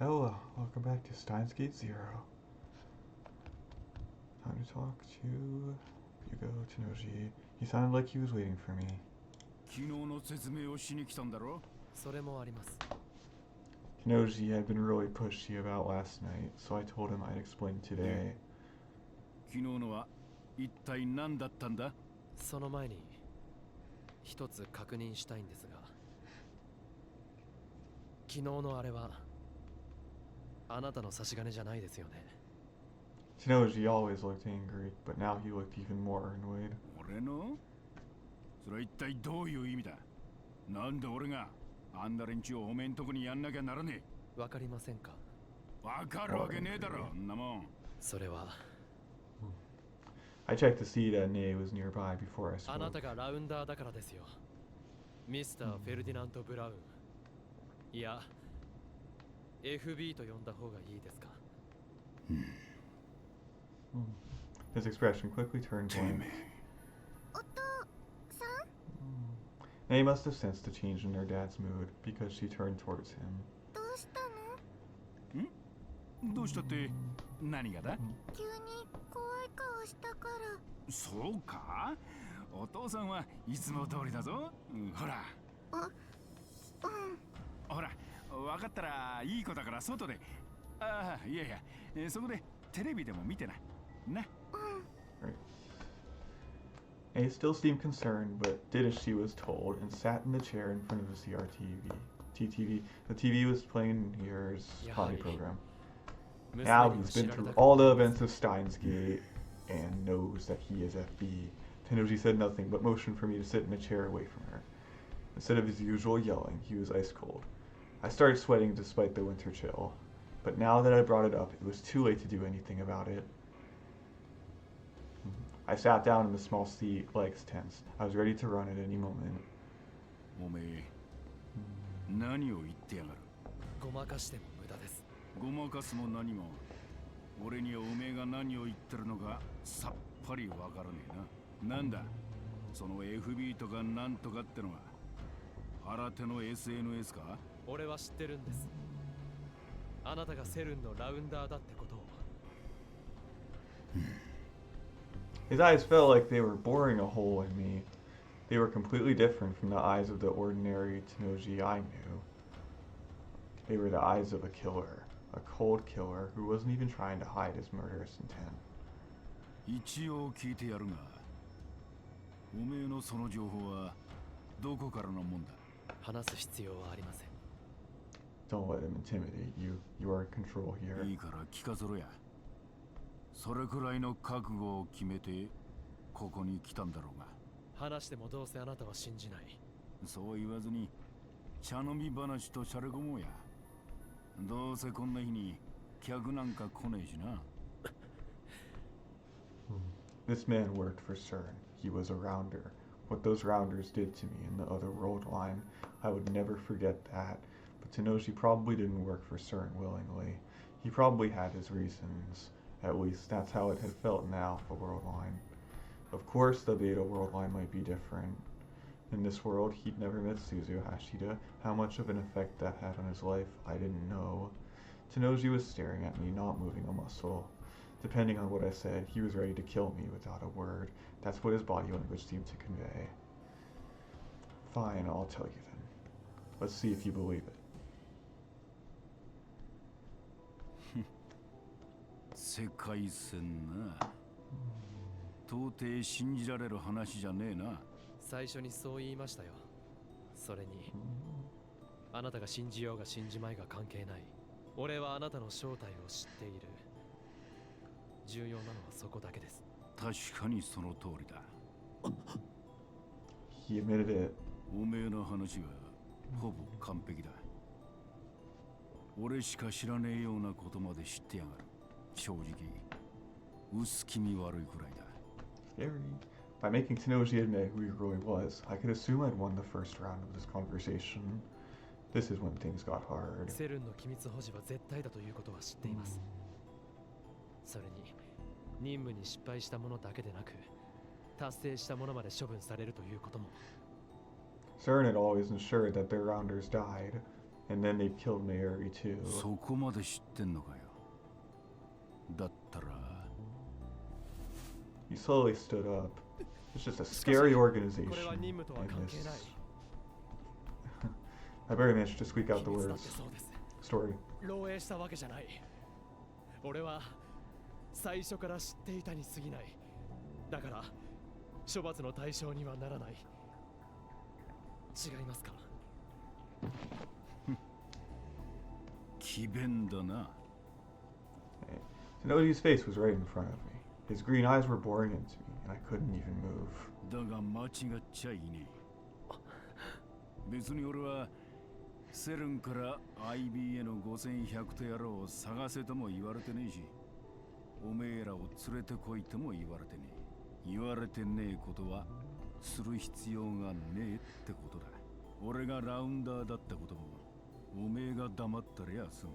Hello, welcome back to Steins Gate Zero. Time to talk to Yuugo Tenoji. He sounded like he was waiting for me. Tenoji had been really pushy about last night, so I told him I'd explain today. 昨日のは一体何だったんだ? その前に一つ確認したいんですが、昨日のあれはあなたの差し金じゃないですよね。 Tenoji always looked angry, but now he looked even more annoyed. 俺の? それは一体どういう意味だ? なんで俺があんな連中をおめんとこにやんなきゃならねえ? わかりませんか? わかるわけねえだろ、んなもん。それは I checked to see that Ne was nearby before I spoke. あなたがラウンダーだからですよ。ミスター・フェルディナント・ブラウン。いや、FB と呼んだ方がいいですか? His expression quickly turned blank. They must have sensed a change in their dad's mood because she turned towards him. どうしたって何がだ? 急に怖い顔したから。そうか? お父さんはいつも通りだぞ。ほら。ほら、わかったらいい子だから外で。ああ、いやいや、そこでテレビでも見てな。な。Right. A still seemed concerned, but did as she was told and sat in the chair in front of the TTV. The TV was playing Year's potty program. Now he's been through all the events of Steins Gate and knows that he is FB. Tenoji said nothing but motioned for me to sit in a chair away from her. Instead of his usual yelling, he was ice cold. I started sweating despite the winter chill, but now that I brought it up, it was too late to do anything about it. I sat down in the small seat, legs tense. I was ready to run at any moment. おめえ、何を言ってやがる? ごまかしても無駄です。ごまかすも何も、俺にはおめえが何を言ってるのかさっぱりわからねえな。なんだ、その FB とかなんとかってのは新手の SNS か? 俺は知ってるんです。あなたがセルンのラウンダーだってことを。His eyes felt like they were boring a hole in me. They were completely different from the eyes of the ordinary Tenoji I knew. They were the eyes of a killer, a cold killer who wasn't even trying to hide his murderous intent. 一応聞いてやるが、おめえのその情報はどこからのもんだ? 話す必要はありません。 Don't let him intimidate you. You are in control here. いいから聞かせろや。それくらいの覚悟を決めてここに来たんだろうが。話してもどうせあなたは信じない。そう言わずに茶飲み話としゃれ込もうや。どうせこんな日に客なんか来ねえしな。This man worked for CERN. He was a rounder. What those rounders did to me in the other world line, I would never forget that. But Tenoji probably didn't work for CERN willingly. He probably had his reasons. At least that's how it had felt in the Alpha world line. Of course, the Beta world line might be different. In this world, he'd never met Suzu Hashida. How much of an effect that had on his life, I didn't know. Tenoji was staring at me, not moving a muscle. Depending on what I said, he was ready to kill me without a word. That's what his body language seemed to convey. Fine, I'll tell you then. Let's see if you believe it. 世界線な。到底信じられる話じゃねえな。最初にそう言いましたよ。それに、あなたが信じようが信じまいが関係ない。俺はあなたの正体を知っている。重要なのはそこだけです。確かにその通りだ。He admitted it. おめえの話はほぼ完璧だ。俺しか知らねえようなことまで知ってやがる。正直、薄気味悪いくらいだ。Scary. By making Tenoji admit who he really was, I could assume I'd won the first round of this conversation. This is when things got hard. セルンの機密保持は絶対だということは知っています。それに、任務に失敗した者だけでなく、達成した者まで処分されるということも。CERN had always ensured that their rounders died. And then they killed Mayuri too. そこまで知ってんのかよ。だったら He slowly stood up. It's just a scary organization. In this. I barely managed to squeak out the words. Story. 漏洩したわけじゃない。俺は最初から知っていたに過ぎない。だから処罰の対象にはならない。違いますか？詭弁だな。Tenoji's face was right in front of me. His green eyes were boring into me, and I couldn't even move. だが間違っちゃいねえ。別に俺はセルンから IB への5100とやろうを探せとも言われてねえし、おめえらを連れてこいとも言われてねえ。言われてねえことはする必要がねえってことだ。俺がラウンダーだったこともおめえが黙ったりゃ済む。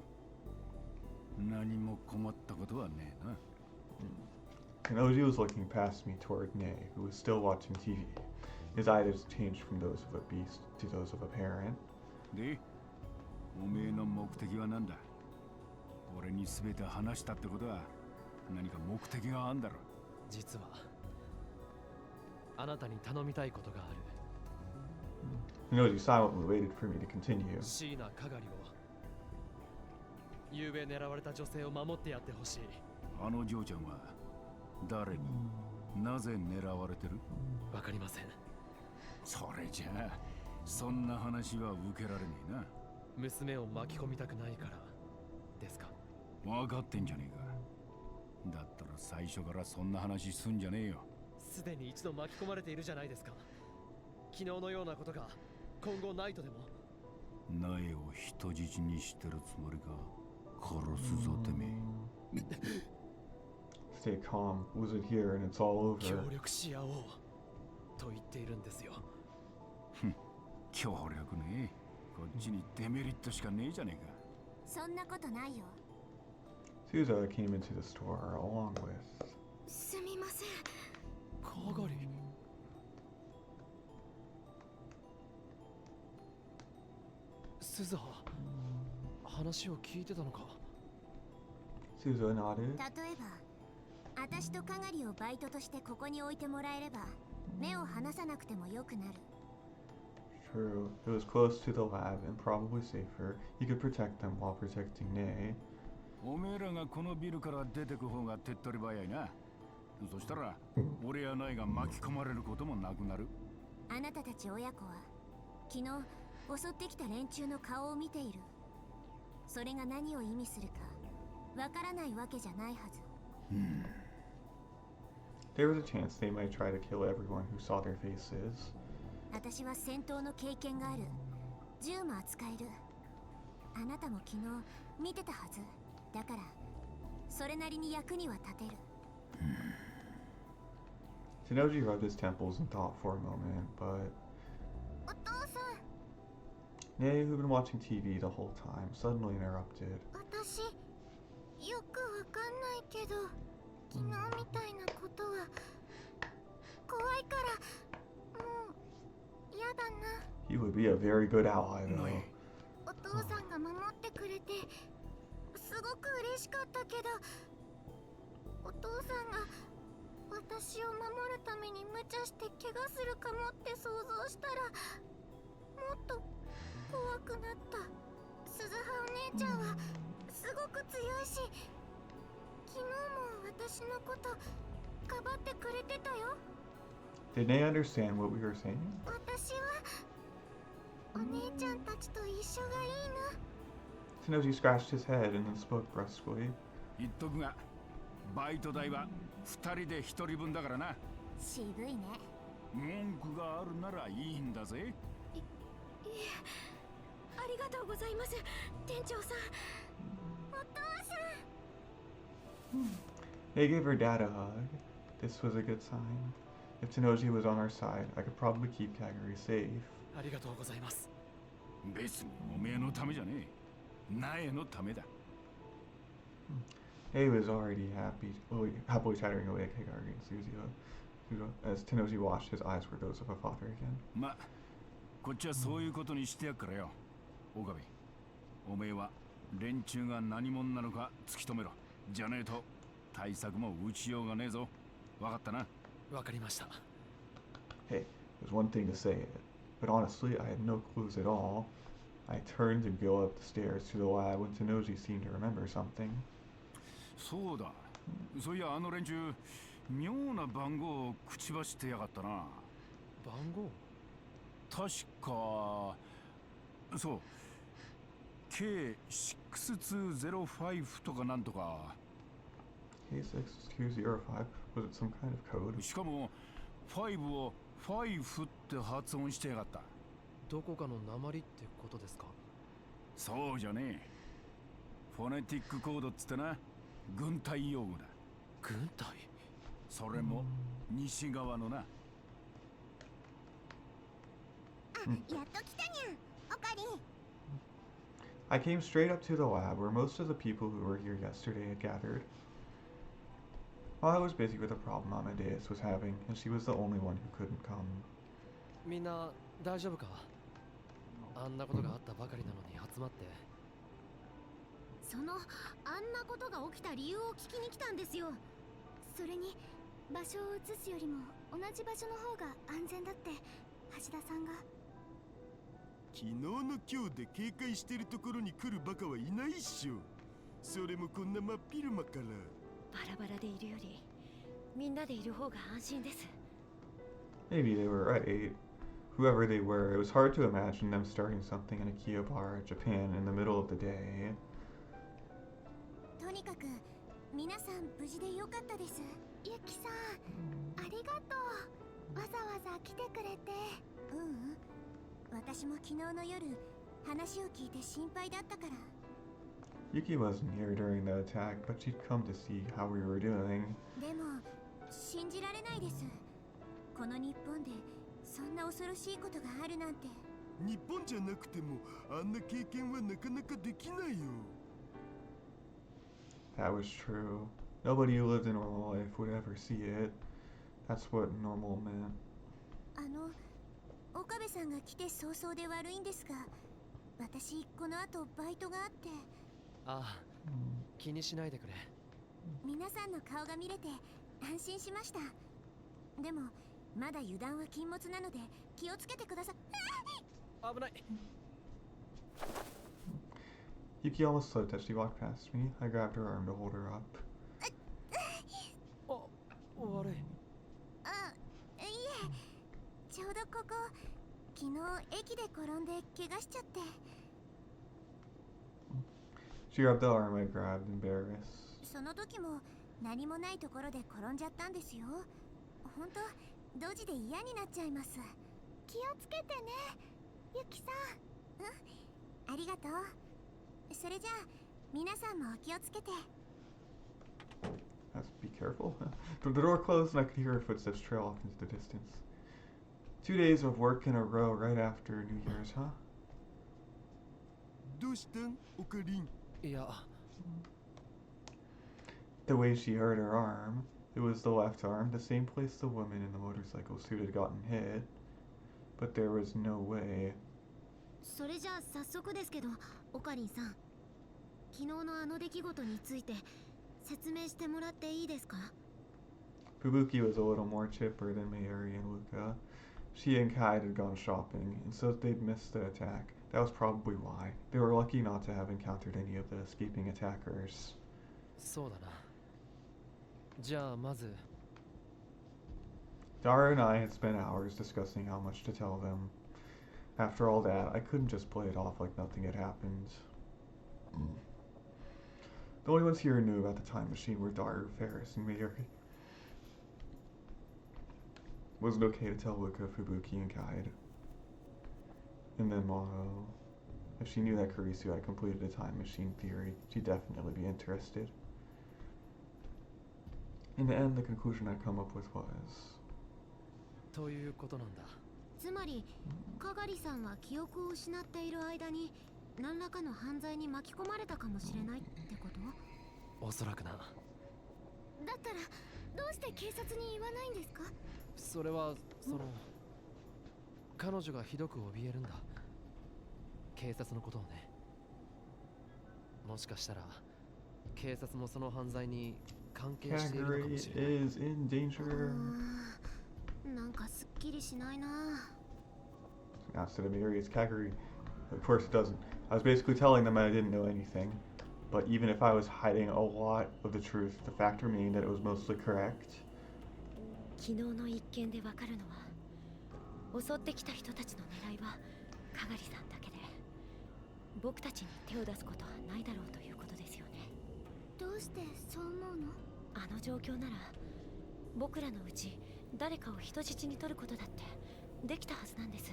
何も困ったことはねえな。Tenoji was looking past me toward Nei, who was still watching TV. His eyes changed from those of a beast to those of a parent. で、おめえの目的は何だ？俺に全て話したってことは何か目的があんだろ。実はあなたに頼みたいことがある。Tenoji silently waited for me to continue. シーナ・カガリを昨夜狙われた女性を守ってやってほしい。あの嬢ちゃんは誰になぜ狙われてる？わかりません。それじゃあそんな話は受けられねえな。娘を巻き込みたくないからですか？分かってんじゃねえか。だったら最初からそんな話すんじゃねえよ。すでに一度巻き込まれているじゃないですか。昨日のようなことが今後ないとでも。苗を人質にしてるつもりか。殺すぞてめえ。Stay calm. Lose it here and it's all over. 協力し合おうと言っているんですよ。協力ね。こっちにデメリットしかねえじゃねえか。そんなことないよ。Suza came into the store along with. すみません。カガリ。スザ、話を聞いてたのか？ Suza nodded. 例えば、私とカガリをバイトとしてここに置いてもらえれば、目を離さなくてもよくなる。True. It was close to the lab and probably safer. He could protect them while protecting Nei. おめえらがこのビルから出てく方が手っ取り早いな。そしたら俺やナイが巻き込まれることもなくなる。あなたたち親子は昨日襲ってきた連中の顔を見ている。それが何を意味するかわからないわけじゃないはず。There was a chance they might try to kill everyone who saw their faces. 私は戦闘の経験がある。銃も扱える。あなたも昨日見てたはず。だからそれなりに役には立てる。Tenoji rubbed his temples and thought for a moment, but お父さん。 Nei, who'd been watching TV the whole time, suddenly interrupted. 私よくわかんないけど、昨日みたいなことは怖いからもう嫌だな。 He would be a very good ally, though. お父さんが守ってくれてすごく嬉しかったけど、お父さんが私を守るために無茶して怪我するかもって想像したらもっと怖くなった。鈴葉お姉ちゃんはすごく強いし、昨日も私のことかばってくれてたよ。 Did Nei understand what we were saying? 私はお姉ちゃんたちと一緒がいいな。 Tenoji scratched his head and then spoke brusquely. 言っとくが、バイト代は2人で1人分だからな。渋いね。文句があるならいいんだぜ。いえ、ありがとうございます、店長さん。お父さん。 They gave her dad a hug. This was a good sign. If Tenoji was on our side, I could probably keep Kagari safe. ありがとうございます。別におめえのためじゃねえ。苗のためだ。Nei was already happily chattering away at Kagari and Suza as Tenoji watched. His eyes were those of a father again. ま、こっちはそういうことにしてやっからよ。岡部、おめえは連中が何者なのか突き止めろ。じゃねえと対策も打ちようがねえぞ。わかったな。わかりました。 Hey, there's one thing to say it, but honestly, I had no clues at all. I turned to go up the stairs to the lab when Tenoji seemed to remember something. そうだ。そういやあの連中妙な番号を口走ってやがったな。番号？確かそう K6205 とかなんとか。 K6205, was it some kind of code? しかも5を5って発音してやがった。どこかの鉛ってことですか？そうじゃねえ。フォネティックコードっつってな、軍隊用語だ。軍隊？それも西側のな。やっと来たにゃん、オカリン。 I came straight up to the lab where most of the people who were here yesterday had gathered. While I was busy with a problem Amadeus was having, and she was the only one who couldn't come. みんな大丈夫か？あんなことがあったばかりなのに集まって。そのあんなことが起きた理由を聞きに来たんですよ。それに場所を移すよりも同じ場所の方が安全だって橋田さんが。昨日の今日で警戒してるところに来るバカはいないっしょ。それもこんな真っ昼間から。バラバラでいるよりみんなでいる方が安心です。 Maybe they were right. Whoever they were, it was hard to imagine them starting something in Akihabara, Japan, in the middle of the day. とにかく皆さん無事でよかったです。ゆきさん、ありがとう。わざわざ来てくれて。私も昨日の夜話を聞いて心配だったから。 Yuki wasn't here during the attack, but she'd come to see how we were doing. でも信じられないです。この日本でそんな恐ろしいことがあるなんて。日本じゃなくてもあんな経験はなかなかできないよ。 That was true. Nobody who lived a normal life would ever see it. That's what normal meant. 岡部さんが来て早々で悪いんですが、私この後バイトがあって。ああ、気にしないでくれ。皆さんの顔が見れて安心しました。でもまだ油断は禁物なので気をつけてください。危ない。 Yuki almost slipped as she walked past me. I grabbed her arm to hold her up. あ、悪い。いえ、ちょうどここ昨日駅で転んで怪我しちゃって。 She grabbed the arm I grabbed, embarrassed. その時も何もないところで転んじゃったんですよ。本当ドジで嫌になっちゃいます。気をつけてね、ゆきさん。ありがとう。それじゃあ皆さんもお気をつけて。 Be careful. The door closed and I could hear her footsteps trail off into the distance. 2 days of work in a row right after New Year's, huh? どうしたん、オカリン。いや。 The way she hurt her arm, it was the left arm, the same place the woman in the motorcycle suit had gotten hit. But there was no way. それじゃあ早速ですけど、オカリンさん、昨日のあの出来事について説明してもらっていいですか？ Fubuki was a little more chipper than Mayuri and Luca. She and Kai had gone shopping, and so they'd missed the attack. That was probably why. They were lucky not to have encountered any of the escaping attackers. そうだな。じゃあまず。 Dara and I had spent hours discussing how much to tell them. After all that, I couldn't just play it off like nothing had happened. The only ones here who knew about the time machine were Daru, Ferris, and Mayuri. Was it okay to tell Luca, Fubuki, and Kaide? And then Mono. If she knew that Kurisu had completed a time machine theory, she'd definitely be interested. In the end, the conclusion I'd come up with was... ということなんだ。つまり、かがりさんは記憶を失っている間に何らかの犯罪に巻き込まれたかもしれないってこと？おそらくな。だったらどうして警察に言わないんですか？それは彼女がひどく怯えるんだ。警察のことをね。もしかしたら警察もその犯罪に関係しているのか Kagari もしれない。 is in danger. なんかすっきりしないな。 Now Steins is Kagari. Of course it doesn't. I was basically telling them I didn't know anything. But even if I was hiding a lot of the truth, the fact remained that it was mostly correct. 昨日の一件でわかるのは、襲ってきた人たちの狙いはかがりさんだけで、僕たちに手を出すことはないだろうということですよね。どうしてそう思うの？あの状況なら僕らのうち誰かを人質に取ることだってできたはずなんです。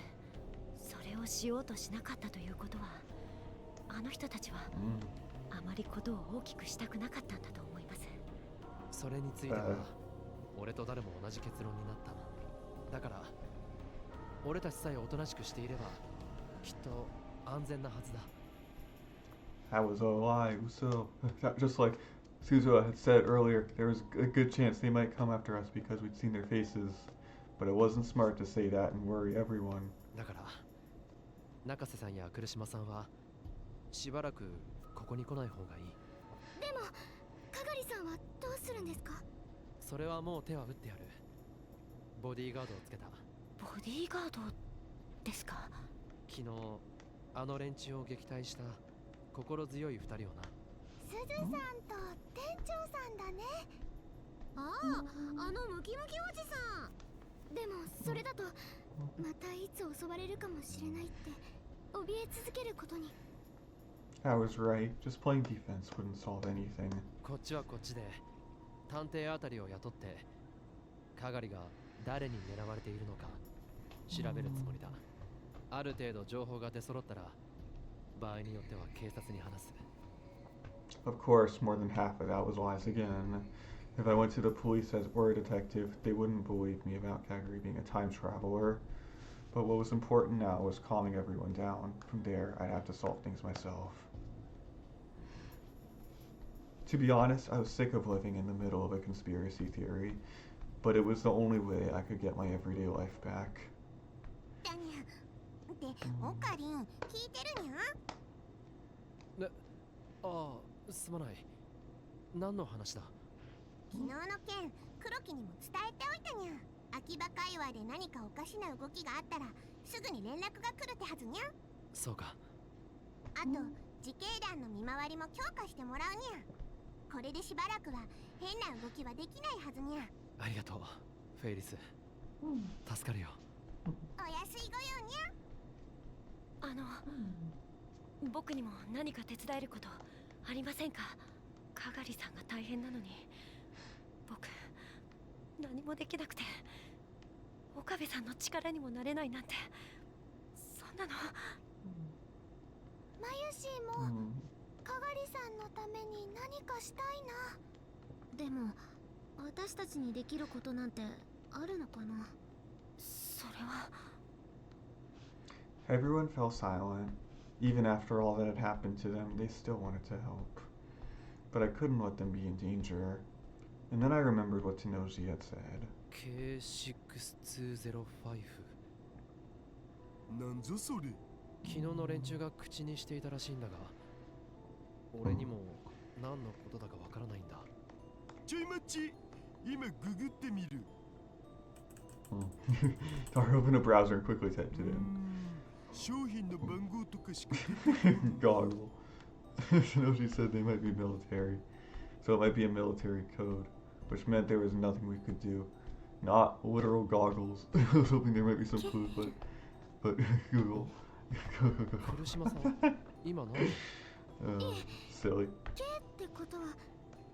それをしようとしなかったということは、あの人たちはあまりことを大きくしたくなかったんだと思います。それについては俺と誰も同じ結論になった。だから俺たちさえおとなしくしていればきっと安全なはずだ。 That was a lie, Uso. Just like Suzuha had said earlier, there was a good chance they might come after us because we'd seen their faces. But it wasn't smart to say that and worry everyone. だから中瀬さんや来島さんはしばらくここに来ない方がいい。でもかがりさんはどうするんですか？それはもう手は打ってやる。ボディーガードをつけた。ボディーガードですか？昨日あの連中を撃退した心強い二人をな。すずさんと店長さんだね。ああ、あのムキムキおじさん。でもそれだとまたいつ襲われるかもしれないって怯え続けることに。I was right. Just playing defense wouldn't solve anything. こっちはこっちで探偵あたりを雇ってかがりが誰に狙われているのか調べるつもりだ。ある程度情報が出揃ったら場合によっては警察に話す。 Of course, more than half of that was lies again. If I went to the police or a detective, they wouldn't believe me about Kagari being a time traveler. But what was important now was calming everyone down. From there, I'd have to solve things myself. To be honest, I was sick of living in the middle of a conspiracy theory, but it was the only way I could get my everyday life back. だにゃ。で、オカリン聞いてるにゃ？ああ、すまない。何の話だ？昨日の件、黒木にも伝えておいたにゃ。秋葉界隈で何かおかしな動きがあったらすぐに連絡が来るってはずにゃ。そうか。あと、自警団の見回りも強化してもらうにゃ。これでしばらくは変な動きはできないはずにゃ。ありがとう、フェイリス。助かるよ。お安いご用にゃ。僕にも何か手伝えることありませんか？かがりさんが大変なのに僕何もできなくて、岡部さんの力にもなれないなんて、そんなの。マユシーもかがりさんのために何かしたいな。でも私たちにできることなんてあるのかな？それは。 Everyone fell silent. Even after all that had happened to them, they still wanted to help. But I couldn't let them be in danger. And then I remembered what Tenoji had said. K6205。なんぞそれ。昨日の連中が口にしていたらしいんだが、俺にも何のことだかわからないんだ。ちょい待ち、今ググってみる。Tara opened a browser and quickly typed it in. 商品の番号とかしか出てこない。 Goggle. Tenoji said they might be military. So it might be a military code, which meant there was nothing we could do. Not literal goggles. I was hoping there might be some clues, but Google. 来島さん、今何？ Silly. K ってことは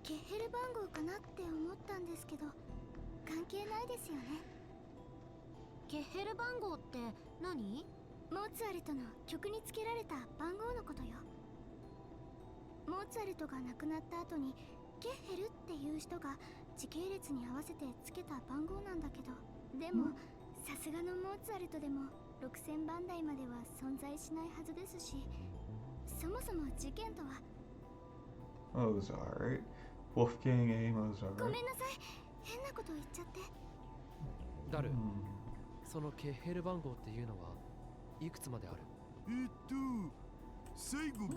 ケッヘル番号かなって思ったんですけど、関係ないですよね。ケッヘル番号って何？モーツァルトの曲につけられた番号のことよ。モーツァルトが亡くなった後にケッヘルっていう人が時系列に合わせてつけた番号なんだけど、でもさすがのモーツァルトでも6000番台までは存在しないはずですし、そもそも事件とは。 Mozart. Wolfgang A. ご Mozart. めんなさい、変なこと言っちゃって。ダル、そのケッヘル番号っていうのはいくつまである？最後が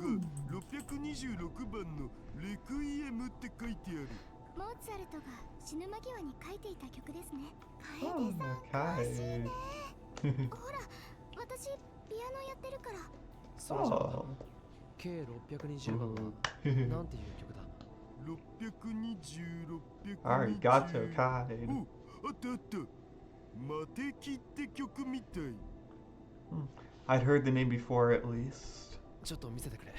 626番のレクイエムって書いてある。モーツァルトが死ぬ間際に書いていた曲ですね。楓 Oh, さん詳しいね。 okay. ほら、私ピアノやってるから。それじゃあ Oh. 計620番は Ooh. なんていう曲だ？ 620、Arigato, Kai. お、あったあった。マテキって曲みたい。I'd heard the name before at least. ちょっと見せてくれ。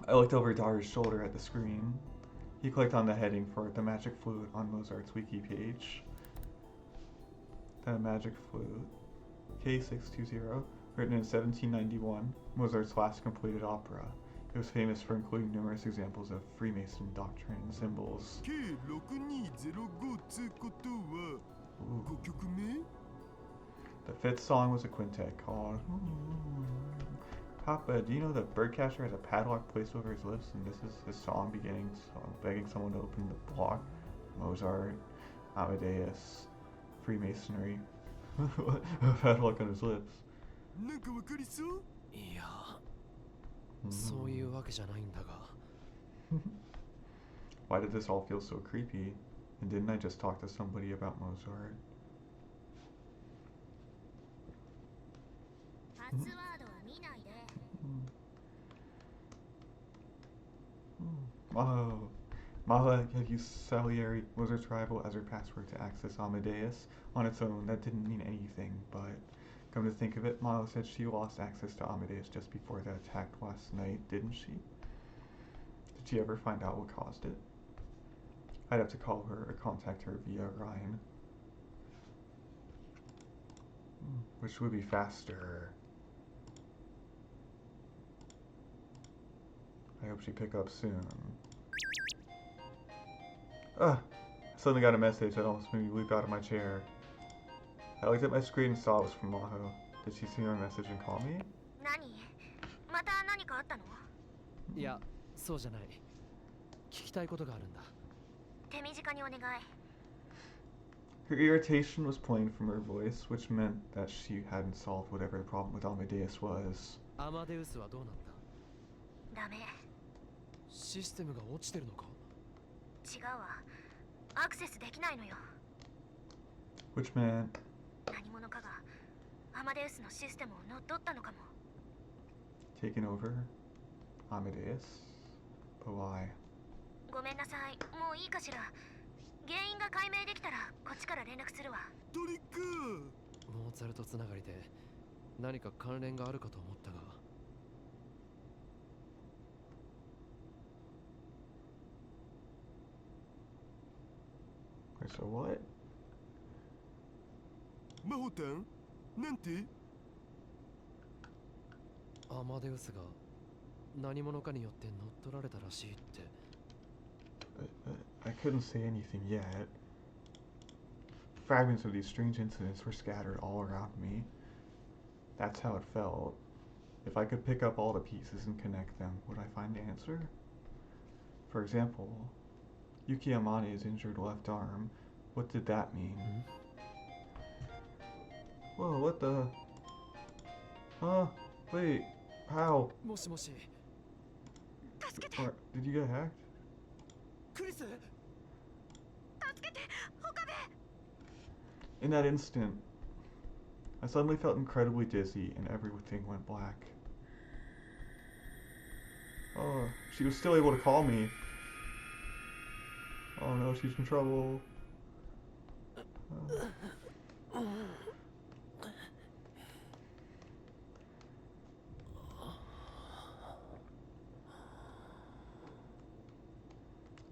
I looked over Dar's shoulder at the screen. He clicked on the heading for the magic flute on Mozart's wiki page. The magic flute, K620, written in 1791, Mozart's last completed opera. It was famous for including numerous examples of Freemason doctrine and symbols. K6205 つことは Ooh. 5曲目？ The fifth song was a quintet called Papa, do you know that Birdcatcher has a padlock placed over his lips, and this is his song begging someone to open the block? Mozart, Amadeus, Freemasonry. A padlock on his lips. なんかわかりそう？いや、そういうわけじゃないんだが。Why did this all feel so creepy? And didn't I just talk to somebody about Mozart? パスワードは見ないで。Maho had used Salieri, Mozart's rival, as her password to access Amadeus. On its own, that didn't mean anything, but come to think of it, Maho said she lost access to Amadeus just before the attack last night, didn't she? Did she ever find out what caused it? I'd have to call her or contact her via Ryan. Which would be faster. I hope she pick up soon. I suddenly got a message that almost made me leap out of my chair. I looked at my screen and saw it was from Maho. Did she see my message and call me? 何？また何かあったの？いや、そうじゃない。聞きたいことがあるんだ。手短にお願い。Her irritation was plain from her voice, which meant that she hadn't solved whatever the problem with Amadeus was. アマデウスはどうなった？ダメ。システムが落ちてるのか？違うわ。アクセスできないのよ。 Which meant 何者かがアマデウスのシステムを乗っ取ったのかも。 taken over Amadeus? But why? ごめんなさい。もういいかしら。原因が解明できたらこっちから連絡するわ。どれか。モーツァルトつながりで何か関連があるかと思ったが。Wait, so what? マホタン？なんて？アマデウスが何者かによって乗っ取られたらしいって。I couldn't say anything yet. Fragments of these strange incidents were scattered all around me. That's how it felt. If I could pick up all the pieces and connect them, would I find the answer? For example, Yuki Amane's injured left arm. What did that mean? Whoa, what the? Huh? Wait, how? もしもし。助けて。 Or, did you get hacked? クリス。助けて。岡部。 In that instant, I suddenly felt incredibly dizzy and everything went black. Oh, she was still able to call me. Oh no, she's in trouble.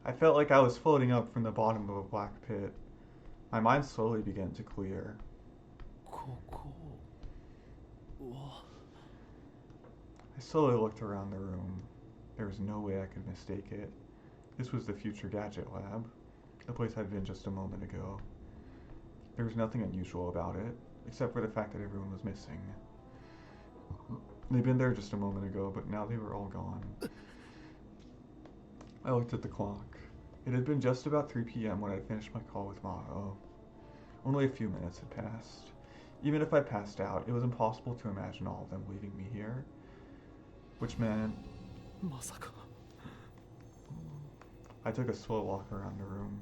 I felt like I was floating up from the bottom of a black pit. My mind slowly began to clear. ここは。 I slowly looked around the room. There was no way I could mistake it. This was the Future Gadget Lab, the place I'd been just a moment ago. There was nothing unusual about it, except for the fact that everyone was missing. They'd been there just a moment ago, but now they were all gone. I looked at the clock. It had been just about 3 p.m. when I finished my call with Maho. Only a few minutes had passed. Even if I passed out, it was impossible to imagine all of them leaving me here. Which man? まさか I took a slow walk around the room.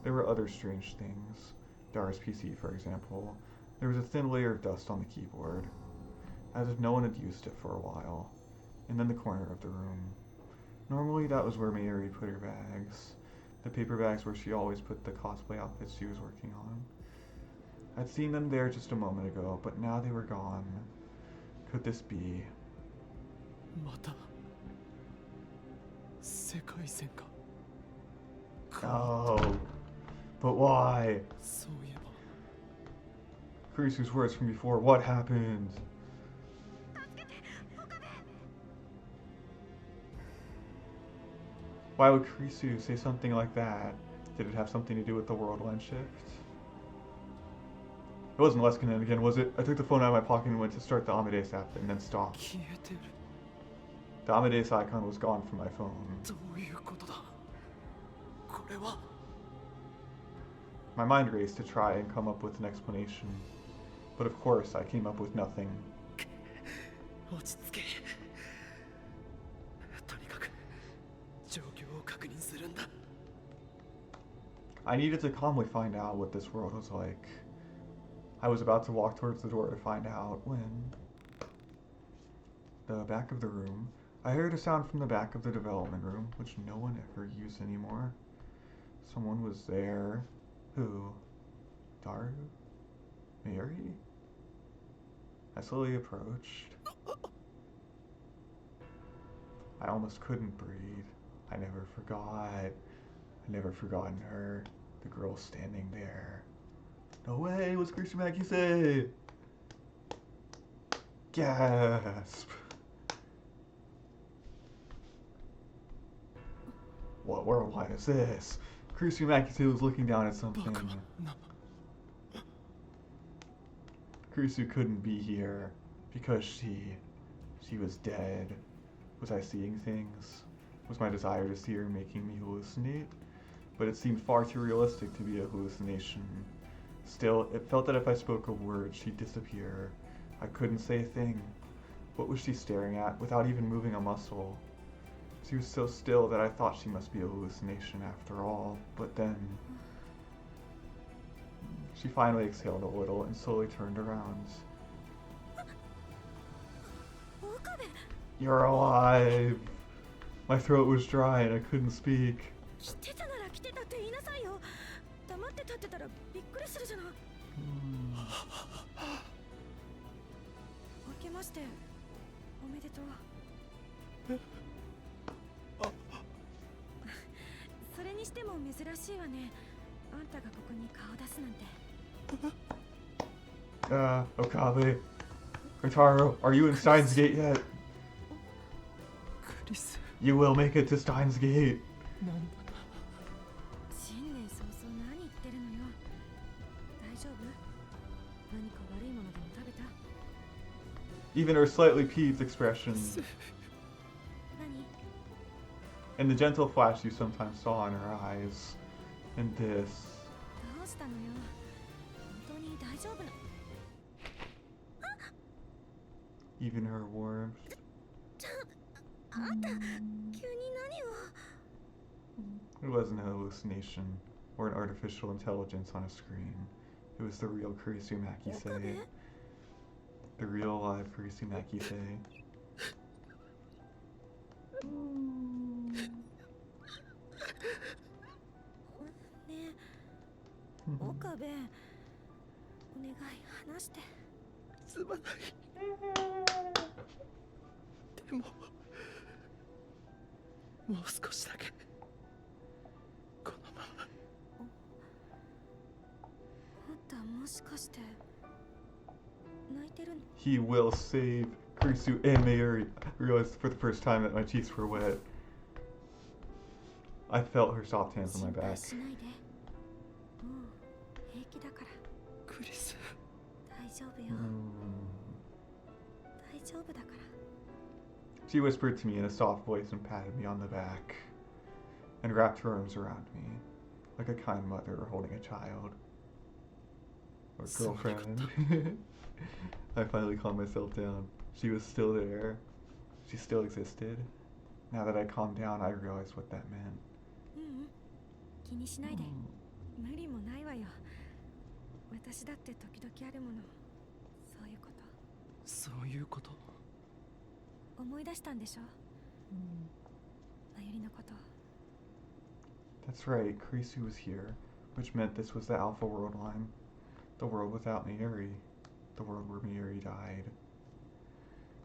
There were other strange things. Dara's PC, for example. There was a thin layer of dust on the keyboard, as if no one had used it for a while. And then the corner of the room. Normally that was where Mayuri put her bags. The paper bags where she always put the cosplay outfits she was working on. I'd seen them there just a moment ago, but now they were gone. Could this be? また世界線か Oh, but why? そういえば Kurisu's words from before. What happened? Why would Kurisu say something like that? Did it have something to do with the world line shift? It wasn't Leskinen again, was it? I took the phone out of my pocket and went to start the Amadeus app and then stopped. 消えてる The Amadeus icon was gone from my phone. どういうことだこれは My mind raced to try and come up with an explanation. But of course, I came up with nothing. 落ち着けとにかく状況を確認するんだ I needed to calmly find out what this world was like. I was about to walk towards the door to find out when... The back of the room. I heard a sound from the back of the development room, which no one ever used anymore. Someone was there. Who? Daru? Mayuri? I slowly approached. I almost couldn't breathe. I never forgot. I'd never forgotten her. The girl standing there. No way! What's Kurisu say? Gasp! What world line is this? Kurisu was looking down at something. バカな Kurisu couldn't be here because she was dead. Was I seeing things? Was my desire to see her making me hallucinate? But it seemed far too realistic to be a hallucination. Still, it felt that if I spoke a word, she'd disappear. I couldn't say a thing. What was she staring at without even moving a muscle? She was so still that I thought she must be a hallucination after all, but then... She finally exhaled a little and slowly turned around. You're alive! My throat was dry and I couldn't speak. 来てたなら来てたって言いなさいよ黙って立ってたらびっくりするじゃない明けましておめでとうそれにしても珍しいわねあんたがここに顔出すなんて Okabe. Rintarou, are you in Steins Gate yet? クリス You will make it to Steins Gate. なんだ新年早々何言ってるのよ大丈夫何か悪いものでも食べた Even her slightly peeved expression, 何 and the gentle flash you sometimes saw in her eyes, and this. どうしたのよ本当に大丈夫な Even her warmth. あんた急に何を It wasn't an hallucination or an artificial intelligence on a screen. It was the real Kurisu Makise. The real live Kurisu Makise. ねえ岡部お願い話してすまないでももう少しだけこのままあんたもしかして泣いてるの He will save Kurisu and Mayuri. I realized for the first time that my cheeks were wet. I felt her soft hands on my 心配 back. しないでもう平気だからクリス大丈夫よ 大丈夫だから She whispered to me in a soft voice and patted me on the back, and wrapped her arms around me, like a kind mother holding a child. Or girlfriend. I finally calmed myself down. She was still there. She still existed. Now that I calmed down, I realized what that meant. 気にしないで。無理もないわよ。私だって時々あるもの。そういうこと。そういうこと。思い出したんでしょ。まゆりのこと。That's right, Kurisu was here, which meant this was the Alpha World line. The world without Mayuri. The world where Mayuri died.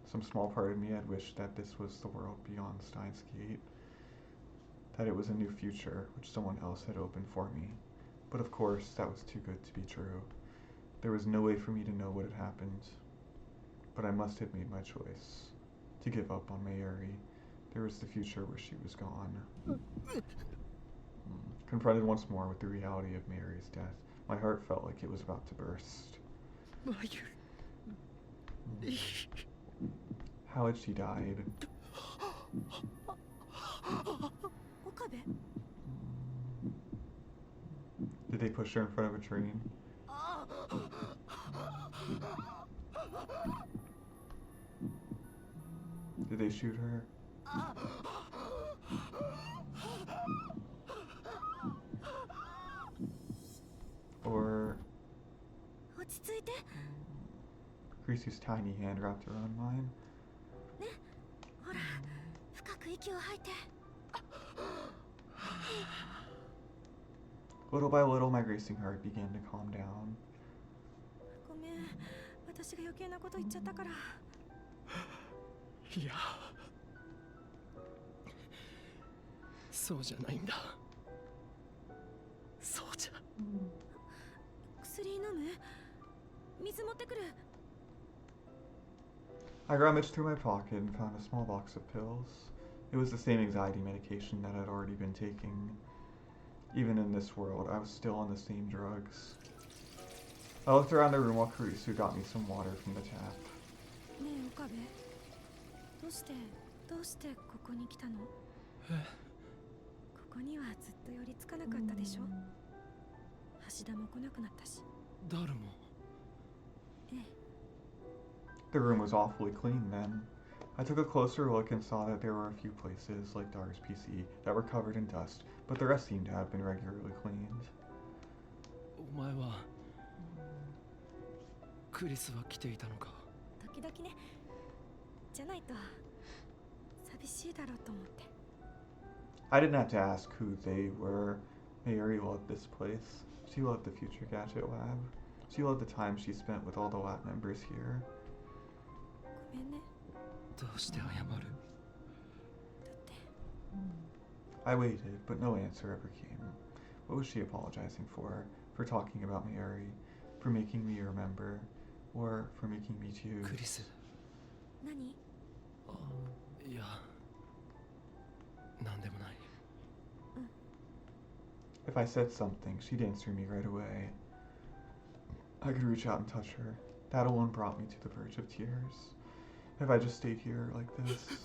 Some small part of me had wished that this was the world beyond Steins Gate. That it was a new future, which someone else had opened for me. But of course, that was too good to be true. There was no way for me to know what had happened. But I must have made my choice. To give up on Mayuri. There was the future where she was gone. Confronted once more with the reality of Mayuri's death, my heart felt like it was about to burst. How had she died? Okabe? Did they push her in front of a train? Did they shoot her? Or Kurisu's tiny hand wrapped around mine. Little by little, my racing heart began to calm down. ごめん、私が余計なこと言っちゃったから。いや、そうじゃないんだ。そうじゃ。薬飲む？水持ってくる。I rummaged through my pocket and found a small box of pills. It was the same anxiety medication that I'd already been taking. Even in this world, I was still on the same drugs. I looked around the room while Kurisu got me some water from the tap. ねえ、岡部。どうしてここに来たの？ここにはずっと寄りつかなかったでしょ。橋田も来なくなったし。誰も。ええ。The room was awfully clean then. I took a closer look and saw that there were a few places, like Dar's PC, that were covered in dust, but the rest seemed to have been regularly cleaned. お前はクリスは来ていたのか。時々ね。じゃないと寂しいだろうと思って。I didn't have to ask who they were. Mayuri loved this place. She loved the Future Gadget Lab. She loved the time she spent with all the lab members here. ごめんね。どうして謝る？だって。I waited, but no answer ever came. What was she apologizing for? For talking about Mayuri? For making me remember? Or for making me choose? クリス。何？あ、いや、なんでもない。If I said something, she'd answer me right away. I could reach out and touch her. That alone brought me to the verge of tears. If I just stayed here like this...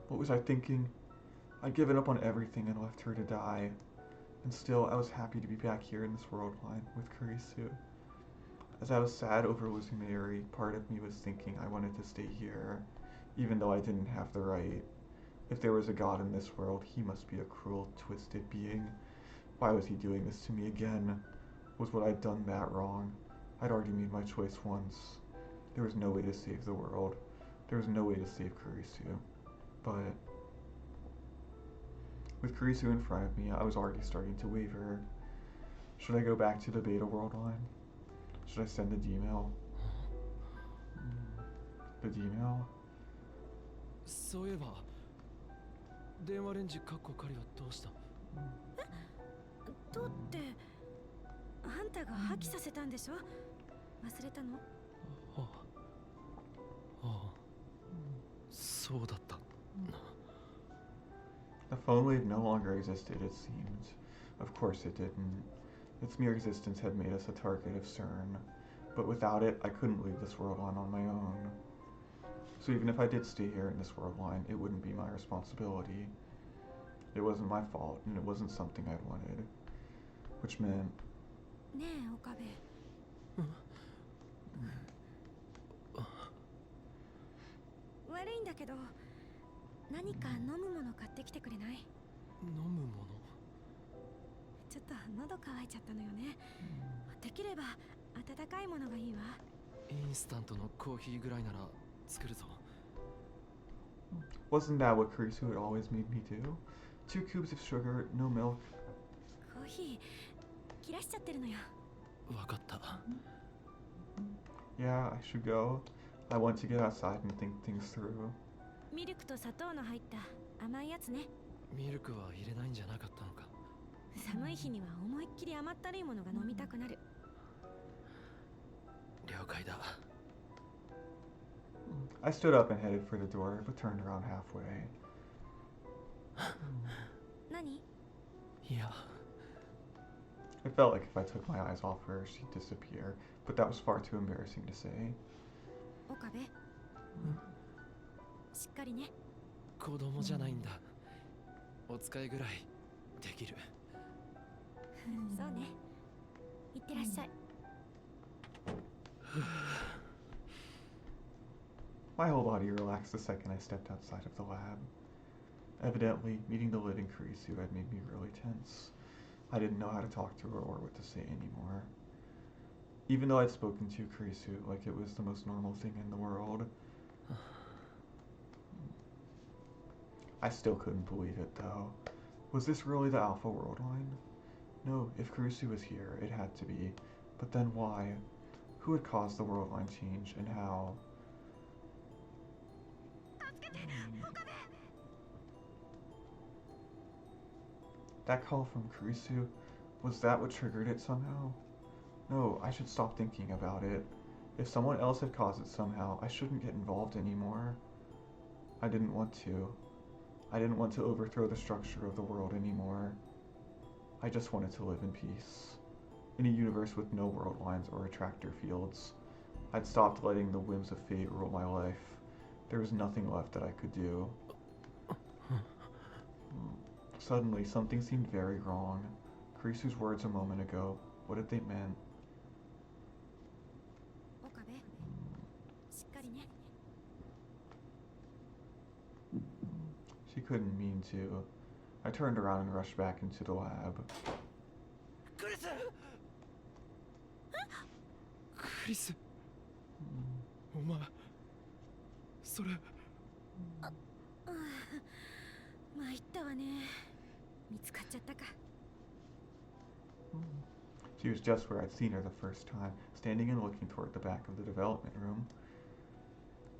What was I thinking? I'd given up on everything and left her to die. And still, I was happy to be back here in this world line with Kurisu. As I was sad over losing Mayuri, part of me was thinking I wanted to stay here, even though I didn't have the right. If there was a god in this world, he must be a cruel, twisted being. Why was he doing this to me again? Was what I'd done that wrong? I'd already made my choice once. There was no way to save the world. There was no way to save Kurisu. But with Kurisu in front of me, I was already starting to waver. Should I go back to the Beta World line? Should I send the D-mail? The D-mail? そういえば、電話レンジカッコ仮はどうした？どうって、あんたが破棄させたんでしょ？忘れたの？ああ、そうだったな。The phone wave no longer existed, it seemed. Of course it didn't. Its mere existence had made us a target of CERN. But without it, I couldn't leave this world line on my own. So even if I did stay here in this world line, it wouldn't be my responsibility. It wasn't my fault, and it wasn't something I'd wanted. Which meant... ねえ、岡部。悪いんだけど、何か飲むもの買ってきてくれない？飲むもの？ちょっと喉乾いちゃったのよね。できれば温かいものがいいわ。インスタントのコーヒーぐらいなら作るぞ。 Wasn't that what Kurisu had always made me do? 2 cubes of sugar, no milk. コーヒー切らしちゃってるのよ。わかった。 Yeah, I should go. I want to get outside and think things through. ミルクと砂糖の入った甘いやつね。ミルクは入れないんじゃなかったのか。寒い日には思いっきり甘ったるいものが飲みたくなる。了解だ。 I stood up and headed for the door, but turned around halfway. 何？いや、 It felt like if I took my eyes off her, she'd disappear, but that was far too embarrassing to say. 岡部、しっかりね。子供じゃないんだ。お使いぐらいできる。そうね。いってらっしゃい。My whole body relaxed the second I stepped outside of the lab. Evidently, meeting the living Kurisu had made me really tense. I didn't know how to talk to her or what to say anymore. Even though I'd spoken to Kurisu like it was the most normal thing in the world. I still couldn't believe it, though. Was this really the Alpha World line? No, if Kurisu was here, it had to be. But then why? Who had caused the world line change, and how? That call from Kurisu, was that what triggered it somehow? No, I should stop thinking about it. If someone else had caused it somehow, I shouldn't get involved anymore. I didn't want to. I didn't want to overthrow the structure of the world anymore. I just wanted to live in peace. In a universe with no world lines or attractor fields. I'd stopped letting the whims of fate rule my life. There was nothing left that I could do. Suddenly, something seemed very wrong. Kurisu's words a moment ago, what had they meant? 岡部、しっかりね。 She couldn't mean to. I turned around and rushed back into the lab. クリス！クリス！お前、それ。参ったわね。見つかっちゃったか。 She was just where I'd seen her the first time, standing and looking toward the back of the development room.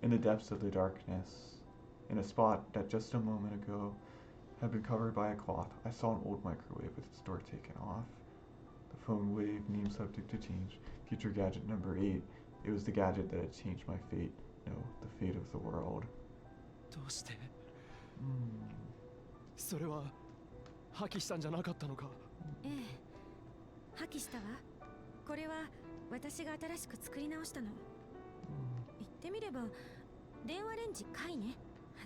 In the depths of the darkness, in a spot that just a moment ago had been covered by a cloth, I saw an old microwave with its door taken off. The phone wave, name subject to change, future gadget number 8. It was the gadget that had changed my fate. No, the fate of the world. どうして？それは破棄したんじゃなかったのか？ええ、破棄したわ。これは私が新しく作り直したの。言ってみれば電話レンジ貝ね。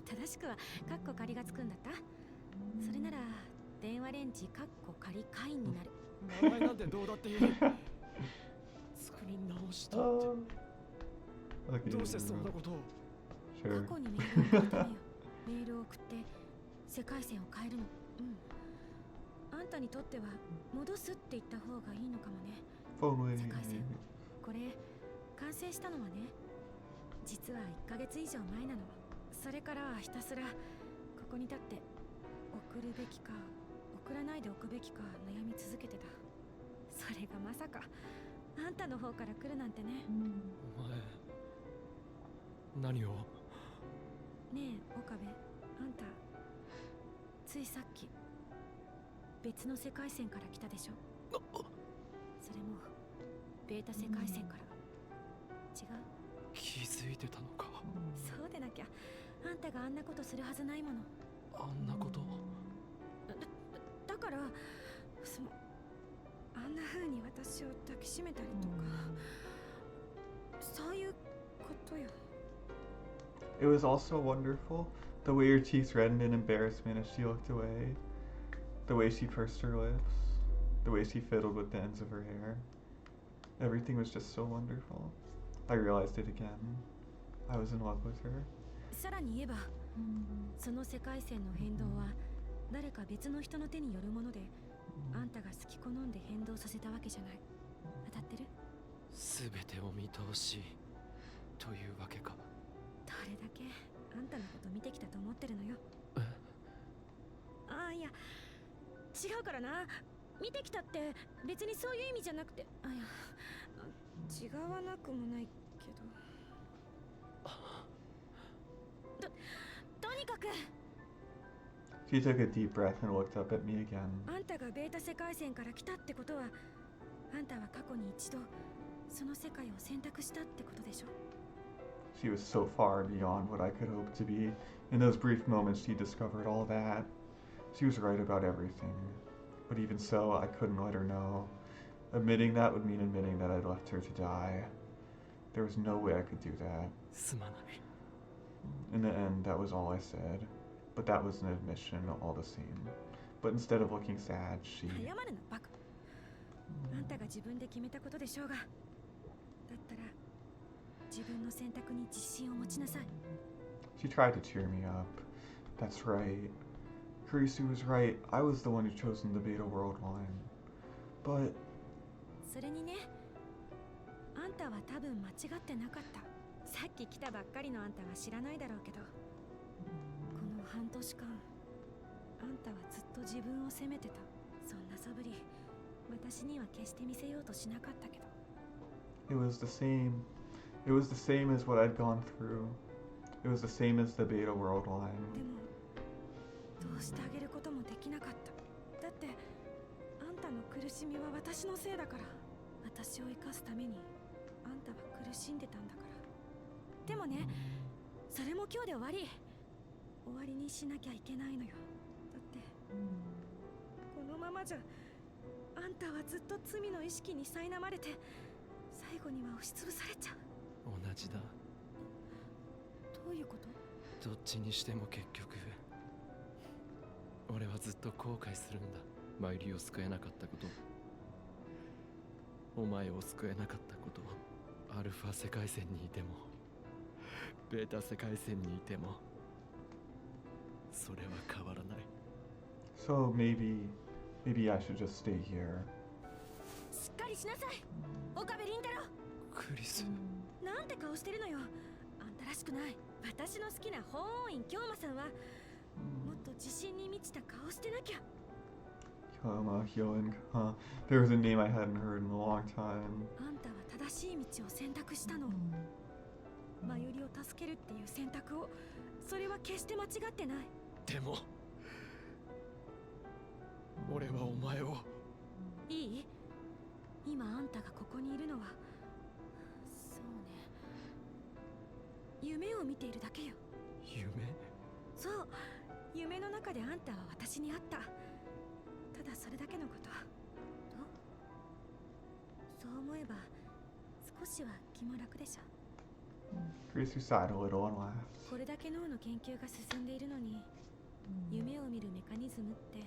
正しくはカッコ仮がつくんだった。それなら電話レンジカッコ仮貝になる。名前なんてどうだっていい。作り直したって。どうしてそんなことを？過去にメールを送ってみよう。メールを送って世界線を変えるの。あんたにとっては戻すって言った方がいいのかもね。世界線。これ完成したのはね、実は1ヶ月以上前なの。それからはひたすらここに立って送るべきか送らないでおくべきか悩み続けてた。それがまさかあんたの方から来るなんてね。お前何を？ねえ岡部、あんたついさっき別の世界線から来たでしょ。それもベータ世界線から。違う？気づいてたのか。そうでなきゃあんたがあんなことするはずないもの。あんなこと？だからあんな風に私を抱きしめたりとか、そういうことよ。It was also wonderful, the way her cheeks reddened in embarrassment as she looked away, the way she pursed her lips, the way she fiddled with the ends of her hair. Everything was just so wonderful. I realized it again. I was in love with her. さらに言えば、その世界線の変動は誰か別の人の手によるもので、あんたが好き好んで変動させたわけじゃない。当たってる？全てを見通しというわけか。どれだけあんたのこと見てきたと思ってるのよ。ああ、いや違うからな。見てきたって別にそういう意味じゃなくて、あ、いや違わなくもないけど、とにかく She took a deep breath and looked up at me again. あんたがベータ世界線から来たってことは、あんたは過去に一度その世界を選択したってことでしょ。 She was so far beyond what I could hope to be. In those brief moments, she discovered all that. She was right about everything. But even so, I couldn't let her know. Admitting that would mean admitting that I'd left her to die. There was no way I could do that. すまない。 In the end, that was all I said. But that was an admission all the same. But instead of looking sad, she... 謝るなバカ。あんたが自分で決めたことでしょうが。だったら自分の選択に自信を持ちなさい。 She tried to cheer me up. That's right. Kurisu was right. I was the one who chosen the Beta World line. But... それにね、あんたは多分間違ってなかった。さっき来たばっかりのあんたは知らないだろうけど、この半年間、あんたはずっと自分を責めてた。そんな素振り、私には決して見せようとしなかったけど。 It was the same. It was the same as what I'd gone through. It was the same as the Beta World line. でも、どうしてあげることもできなかった。だって、あんたの苦しみは私のせいだから。私を生かすために、あんたは苦しんでたんだから。でもね、それも今日で終わり。終わりにしなきゃいけないのよ。だって、このままじゃ、あんたはずっと罪の意識に苛まれて、最後には押しつぶされちゃう。同じだ。どういうこと？どっちにしても結局俺はずっと後悔するんだ。マイリを救えなかったこと、お前を救えなかったこと、アルファ世界線にいてもベータ世界線にいてもそれは変わらない。 So maybe I should just stay here. しっかりしなさい、岡部倫太郎。クリス、なんて顔してるのよ。あんたらしくない。私の好きな法王院京馬さんはもっと自信に満ちた顔してなきゃ。Kama Hyoin, huh? There was a name I hadn't heard in a long time. あんたは正しい道を選択したの。マユリを助けるっていう選択を。それは決して間違ってない。でも俺はお前を。いい？今あんたがここにいるのは、そうね、夢を見ているだけよ。夢？そう、夢の中であんたは私に会った。ただそれだけのこと。どう？そう思えば少しは気も楽でしょ。 Kurisu sighed a little and laughed. これだけ脳の研究が進んでいるのに、夢を見るメカニズムって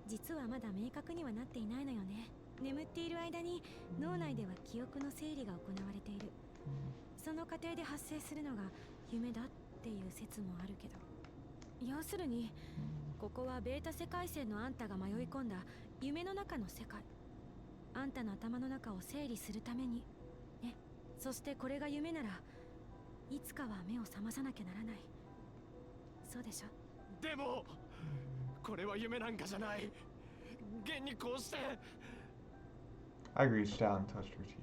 実はまだ明確にはなっていないのよね。眠っている間に脳内では記憶の整理が行われている。その過程で発生するのが夢だっていう説もあるけど、要するにここはベータ世界線のあんたが迷い込んだ夢の中の世界。あんたの頭の中を整理するためにね。そしてこれが夢ならいつかは目を覚まさなきゃならない。そうでしょ。でもこれは夢なんかじゃない。現にこうして。 I reached out and touched her cheek.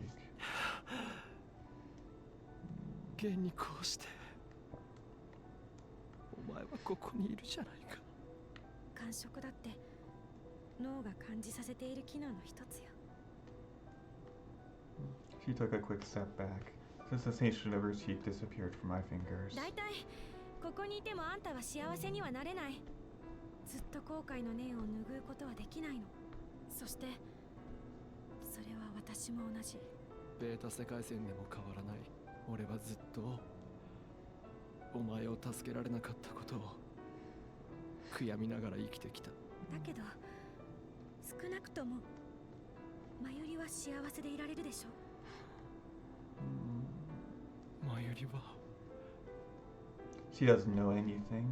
現にこうしてお前はここにいるじゃないか。感触だって脳が感じさせている機能の一つよ。 She took a quick step back. The sensation of her cheek disappeared from my fingers. だいたいここにいてもあんたは幸せにはなれない。ずっと後悔の念を拭うことはできないの。そしてそれは私も同じ。ベータ世界線でも変わらない。俺はずっとお前を助けられなかったことを悔やみながら生きてきた。だけど少なくともマユリは幸せでいられるでしょ。マユリは She doesn't know anything,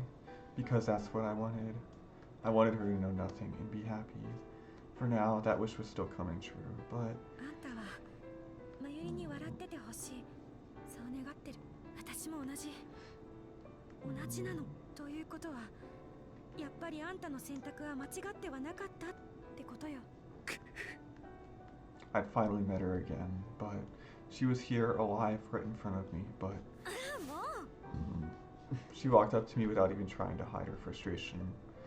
because that's what I wanted. I wanted her to know nothing and be happy. For now, that wish was still coming true, but あんたはまゆりに笑っててほしい。そう願ってる。私も同じ。同じなのということは、やっぱりあんたの選択は間違ってはなかったってことよ。I'd finally met her again, but she was here alive right in front of me, but もう she walked up to me without even trying to hide her frustration.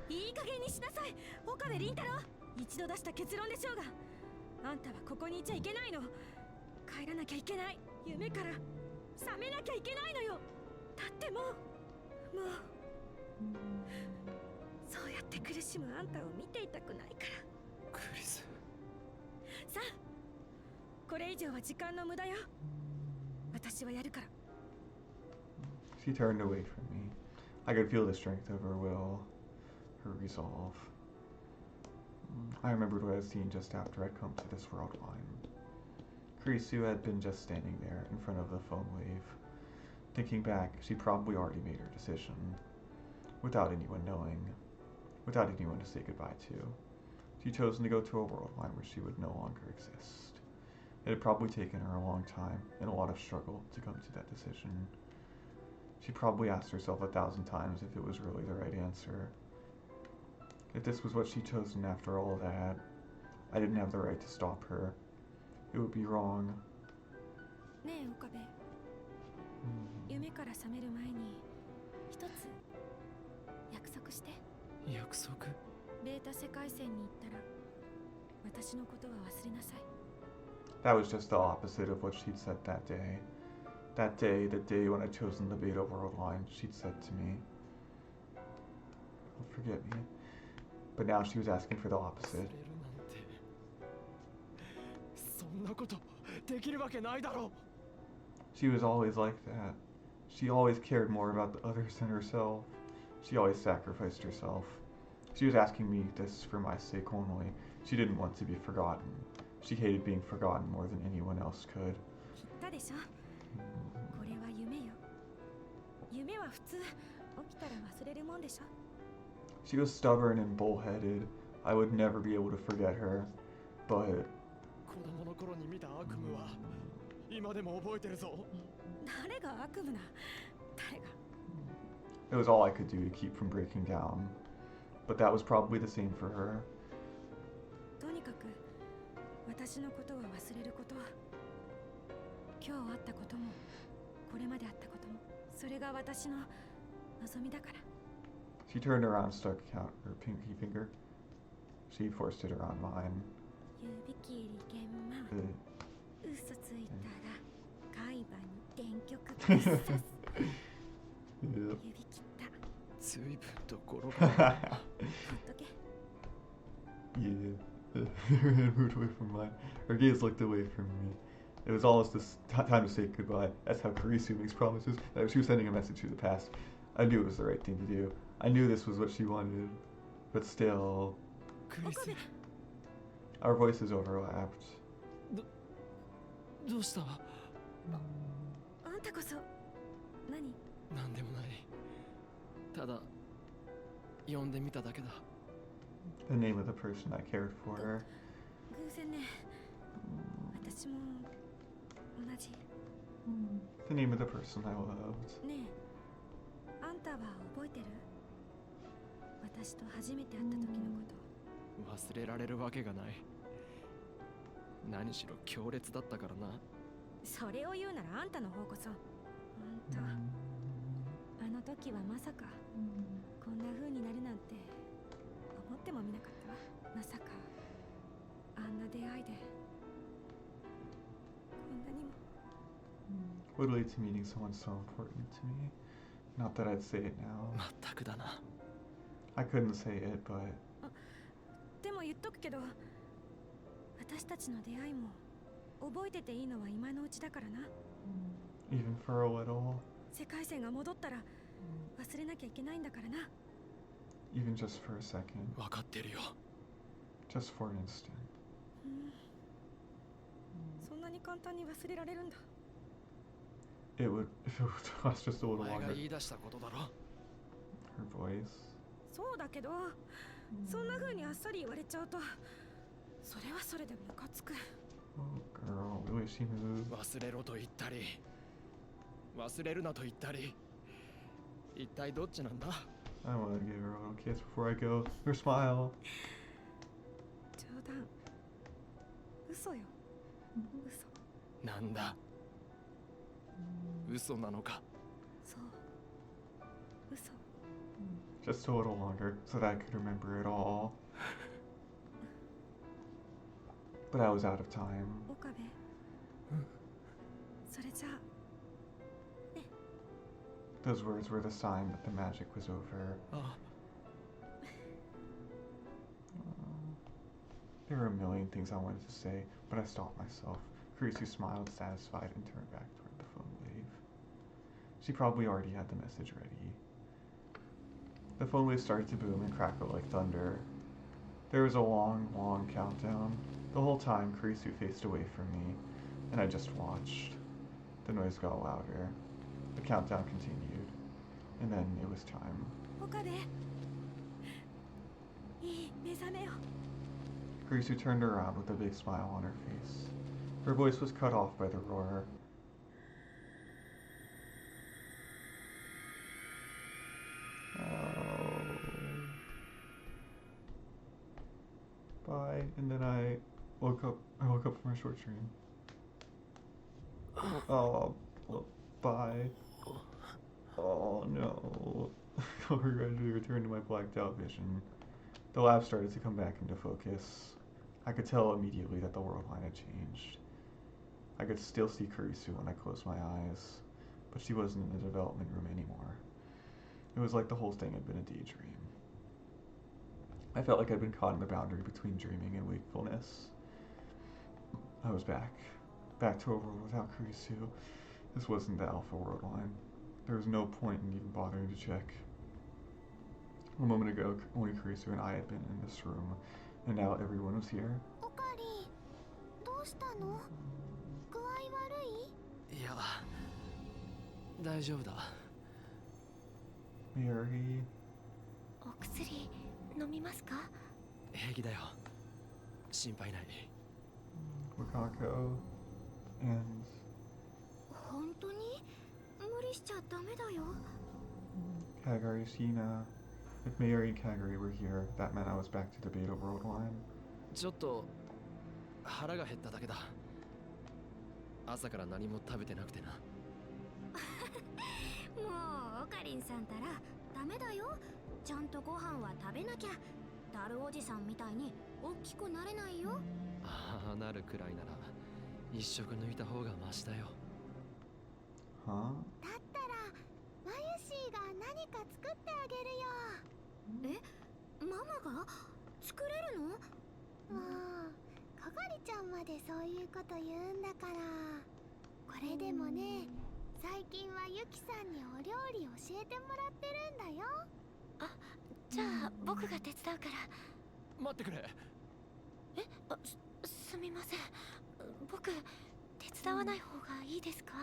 いい加減にしなさい。岡部倫太郎。一度出した結論でしょうが、あんたはここにいちゃいけないの。帰らなきゃいけない。夢から覚めなきゃいけないのよ。だってもうそうやって苦しむあんたを見ていたくないから。クリス。さあ、これ以上は時間の無駄よ。私はやるから。She turned away from me. I could feel the strength of her will, her resolve. I remembered what I had seen just after I'd come to this world line. Kurisu had been just standing there in front of the phone wave. Thinking back, she probably already made her decision. Without anyone knowing. Without anyone to say goodbye to. She'd chosen to go to a world line where she would no longer exist. It had probably taken her a long time and a lot of struggle to come to that decision. She probably asked herself 1,000 times if it was really the right answer. If this was what she'd chosen after all that, I didn't have the right to stop her. It would be wrong. ねえ岡部、夢から覚める前に一つ約束して。約束？ベータ世界線に行ったら私のことは忘れなさい。 That was just the opposite of what she'd said that day. That day, the day when I'd chosen the Beta World line, she'd said to me, "Don't forget me." But now she was asking for the 忘 opposite. れるなんて。そんなことできるわけないだろう。 She was always like that. She always cared more about the others than herself. She always sacrificed herself. She was asking me this for my sake only. She didn't want to be forgotten. She hated being forgotten more than anyone else could. 言ったでしょ。これは夢よ。夢は普通起きたら忘れるもんでしょ。 She was stubborn and bullheaded. I would never be able to forget her. But 子供の頃に見た悪夢は今でも覚えてるぞ。誰が悪夢な。誰が。 it was all I could do to keep from breaking down. But that was probably the same for her. とにかく私のことは忘れること。今日あったこともこれまであったことも、それが私の望みだから。 She turned around and stuck out her pinky finger. She forced it around mine. 指切り剣マン。嘘ついたら海馬に電極ぶっ刺す。指切った。随分とゴロゴロ。ほっとけ。 Yeah. Her hand moved away from mine. Her gaze looked away from me. It was almost time to say goodbye. That's how Kurisu makes promises. She was sending a message to the past. I knew it was the right thing to do. I knew this was what she wanted. But still... クリス。 Our voices overlapped. どうした？あんたこそ何？なんでもない。ただ呼んでみただけだ。 The name of the person I cared for. 偶然ね。私も同じ。 The name of the person I loved. ねえ、あんたは覚えてる？私と初めて会った時のこと。忘れられるわけがない。何しろ強烈だったからな。それを言うならあんたの方こそ。あんた、あの時はまさかこんな風になるなんて思ってもみなかったわ。まさかあんな出会いでこんなにも。 Literally to meeting someone so important to me. Not that I'd say it now. 全くだな。 I couldn't say it, but でも言っとくけど、私たちの出会いも覚えてていいのは今のうちだからな。 even for a little, 世界線が戻ったら忘れなきゃいけないんだからな。 even just for a second, 分かってるよ。 just for an instant. そんなに簡単に忘れられるんだ。it would if it would last just a お little 前が longer. 言い出したことだろ。 Her voice. そうだけど、そんな風にあっさり言われちゃうと、それはそれでムカつく。 Oh, girl, the way she moved. 忘れろと言ったり、忘れるなと言ったり、一体どっちなんだ？ I want to give her a little kiss before I go. Her smile. 冗談。嘘よ。嘘。なんだ？嘘なのか？そう。嘘。 Just a little longer so that I could remember it all. But I was out of time. 岡部。それじゃあ。 Those words were the sign that the magic was over. あ、 There were a million things I wanted to say, but I stopped myself. Kurisu smiled, satisfied, and turned back toward the phone wave. She probably already had the message ready. The phone wave started to boom and crackle like thunder. There was a long, long countdown. The whole time, Kurisu faced away from me, and I just watched. The noise got louder. The countdown continued, and then it was time. 岡部。いい目覚めよ。 Kurisu turned around with a big smile on her face. Her voice was cut off by the roar. Oh. Bye. And then I woke up from a short dream. Oh, well, bye. Oh no. I regretted to return to my blacked out vision. The lab started to come back into focus. I could tell immediately that the world line had changed. I could still see Kurisu when I closed my eyes, but she wasn't in the development room anymore. It was like the whole thing had been a daydream. I felt like I'd been caught in the boundary between dreaming and wakefulness. I was back to a world without Kurisu. This wasn't the Alpha World line. There was no point in even bothering to check. A moment ago, only Kurisu and I had been in this room, and now everyone was here. おかり、どうしたの？具合悪い？いや、大丈夫だ。 Mary. お薬飲みますか？平気だよ。心配ない。 Wakako. And 本当に？無理しちゃダメだよ。 Kagari Shina. If Mary and Kagari were here, that meant I was back to the Beta World line. ちょっと腹が減っただけだ。朝から何も食べてなくてな。もうオカリンさんたらダメだよ。ちゃんとご飯は食べなきゃ。ダルおじさんみたいに大きくなれないよ。ああ、なるくらいなら一食抜いた方がマシだよ。 Huh? だったらマユシーが何か作ってあげるよ。え、ママが作れるの？もうかがりちゃんまでそういうこと言うんだから。これでもね、最近はユキさんにお料理教えてもらってるんだよ。あ、じゃあ僕が手伝うから。待ってくれ。え、すみません。僕手伝わない方がいいですか？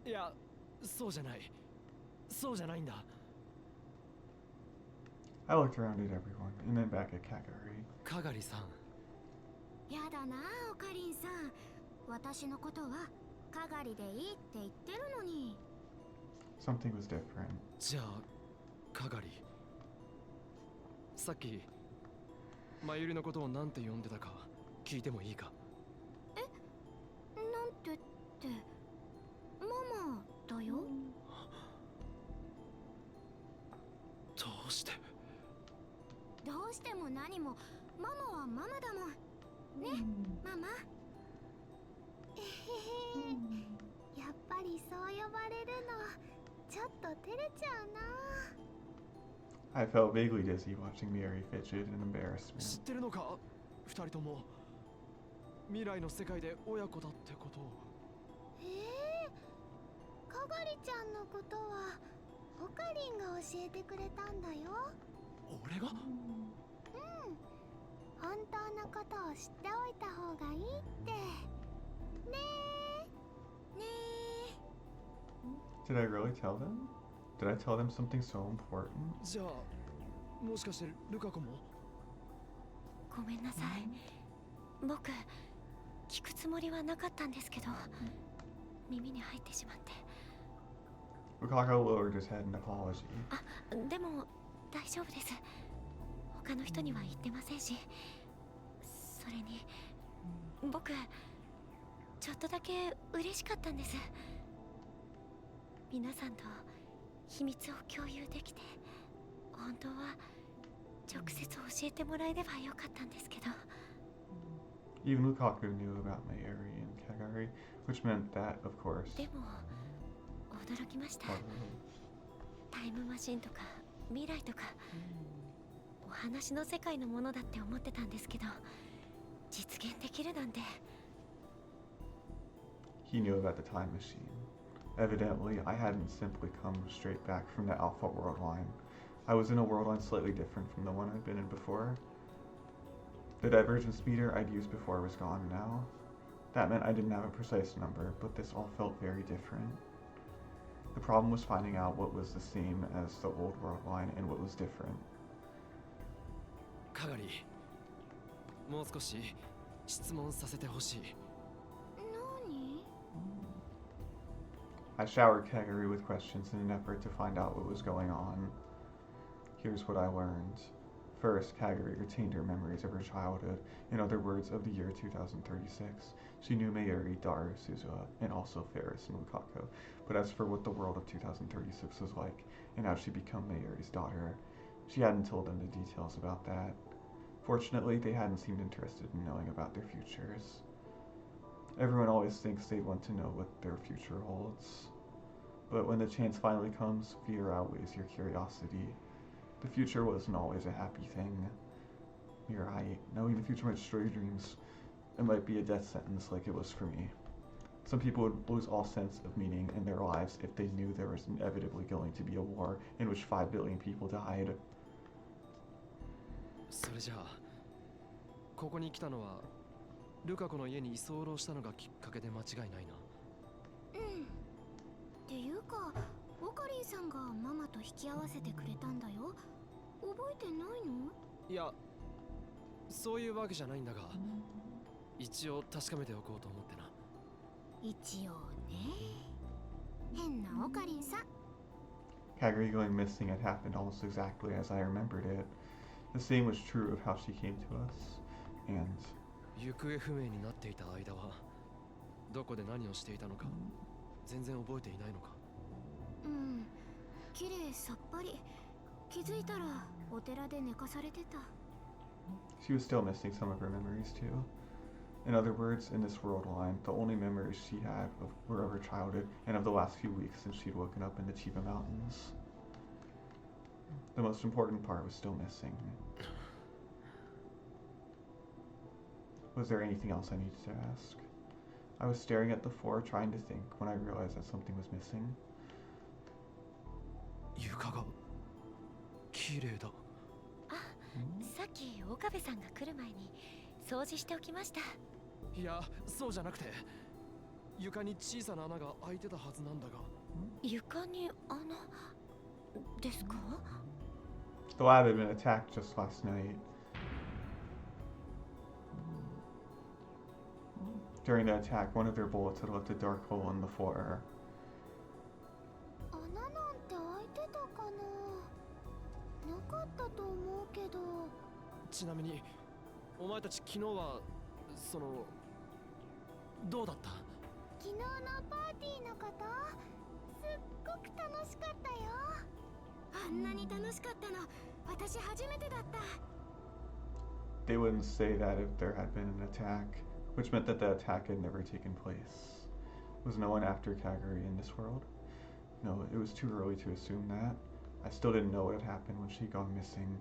いや、そうじゃない。そうじゃないんだ。 I looked around at everyone, and then back at Kagari. かがりさん。やだなあ、オカリンさん。私のことはかがりでいいって言ってるのに。Something was different. じゃあ、かがり。さっき、まゆりのことをなんて呼んでたか聞いてもいいか？え、なんてって、ママだよ。どうして？どうしても何も、ママはママだもん。ね、ママ。えへへ、やっぱりそう呼ばれるの、ちょっと照れちゃうな。 I felt vaguely dizzy watching Mary fidget in 知っ embarrassment. てるのか？二人とも未来の世界で親子だってことを。かがりちゃんのことはオカリンが教えてくれたんだよ。俺が？本当のことを知っておいた方がいいって。ねえ。ねえ。Did I really tell them? Did I tell them something so important? じゃあもしかしてルカ子も？ごめんなさい。僕聞くつもりはなかったんですけど、耳に入ってしまって。Rukako lowered his head in apology. あ、でも大丈夫です。他の人には言ってませんし。それに僕ちょっとだけ嬉しかったんです。皆さんと秘密を共有できて、本当は直接教えてもらえればよかったんですけど。Even Lukaku knew about Mayuri and Kagari, which meant that, of course. でも驚きました。タイムマシンとか未来とか、お話の世界のものだって思ってたんですけど、実現できるなんて。He knew about the time machine. Evidently, I hadn't simply come straight back from the Alpha world line. I was in a world line slightly different from the one I'd been in before. The divergence speeder I'd used before was gone now. That meant I didn't have a precise number, but this all felt very different. The problem was finding out what was the same as the old world line and what was different. カガリ、もう少し質問させてほしい。何？ I showered Kagari with questions in an effort to find out what was going on. Here's what I learned. First, Kagari retained her memories of her childhood, in other words, of the year 2036. She knew Mayuri, Daru, Suzuha, and also Ferris and Lukaku. But as for what the world of 2036 was like, and how she'd become Mayuri's daughter, she hadn't told them the details about that. Fortunately, they hadn't seemed interested in knowing about their futures. Everyone always thinks they want to know what their future holds. But when the chance finally comes, fear outweighs your curiosity. The future wasn't always a happy thing. You're right, knowing the future might destroy your dreams. It might be a death sentence like it was for me. Some people would lose all sense of meaning in their lives if they knew there was inevitably going to be a war in which 5 billion people died. それじゃあここに来たのはルカ子の家に居候したのがきっかけで間違いないな。うん。っていうか、オカリンさんがママと引き合わせてくれたんだよ。覚えてないの？いや、そういうわけじゃないんだが、一応確かめておこうと思ってな。一応ね。変なオカリンさん。Kagari going missing had happened almost exactly as I remembered it. The same was true of how she came to us, and 行方不明になっていた間はどこで何をしていたのか全然覚えていないのか。うん、綺麗さっぱり。気づいたらお寺で寝かされてた。she was still missing some of her memories too. In other words, in this world line, the only memories she had were of her childhood and of the last few weeks since she'd woken up in the Chiba Mountains. The most important part was still missing. Was there anything else I needed to ask? I was staring at the floor trying to think when I realized that something was missing. 床が綺麗だ。あ、さっき岡部さんが来る前に掃除しておきました。いや、そうじゃなくて床に小さな穴が開いてたはずなんだが。床に穴ですか？ The lab had been attacked just last night. During the attack, one of their bullets had left a dark hole in the floor. 穴なんて開いてたかな？なかったと思うけど。ちなみにお前たち昨日はそのどうだった？昨日のパーティーのこと、すっごく楽しかったよ。あんなに楽しかったの、私初めてだった。They wouldn't say that if there had been an attack, which meant that the attack had never taken place. Was no one after Kagari in this world? No, it was too early to assume that. I still didn't know what had happened when she'd gone missing.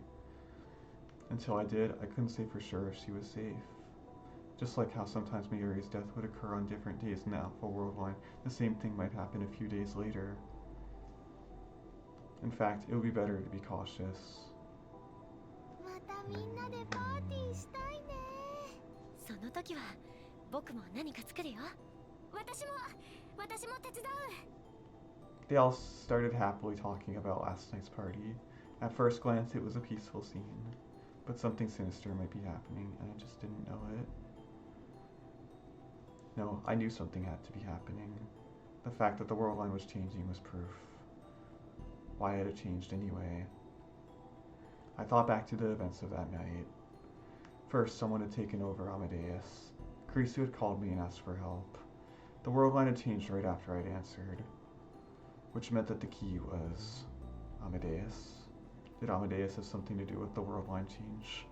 Until I did, I couldn't say for sure if she was safe. Just like how sometimes Mayuri's death would occur on different days in the Alpha world line, the same thing might happen a few days later. In fact, it would be better to be cautious. またみんなでパーティーしたいね。その時は僕も何か作るよ。私も手伝う。They all started happily talking about last night's party. At first glance, it was a peaceful scene, but something sinister might be happening, and I just didn't know it. No, I knew something had to be happening. The fact that the world line was changing was proof. Why had it changed anyway? I thought back to the events of that night. First, someone had taken over Amadeus. Kurisu had called me and asked for help. The world line had changed right after I'd answered, which meant that the key was Amadeus. Did Amadeus have something to do with the world line change?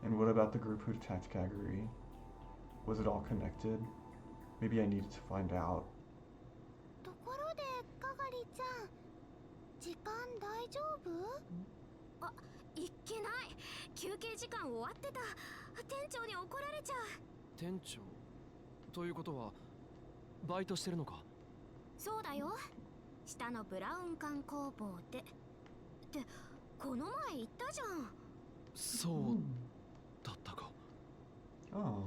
And what about the group who attacked Kagari? Was it all connected? Maybe I needed to find out. ところでかがりちゃん、時間大丈夫？あ、いっけない。休憩時間終わってた。店長に怒られちゃう。店長ということはバイトしてるのか？そうだよ。下のブラウン管工房で。ってこの前言ったじゃん。そうだったか。Oh.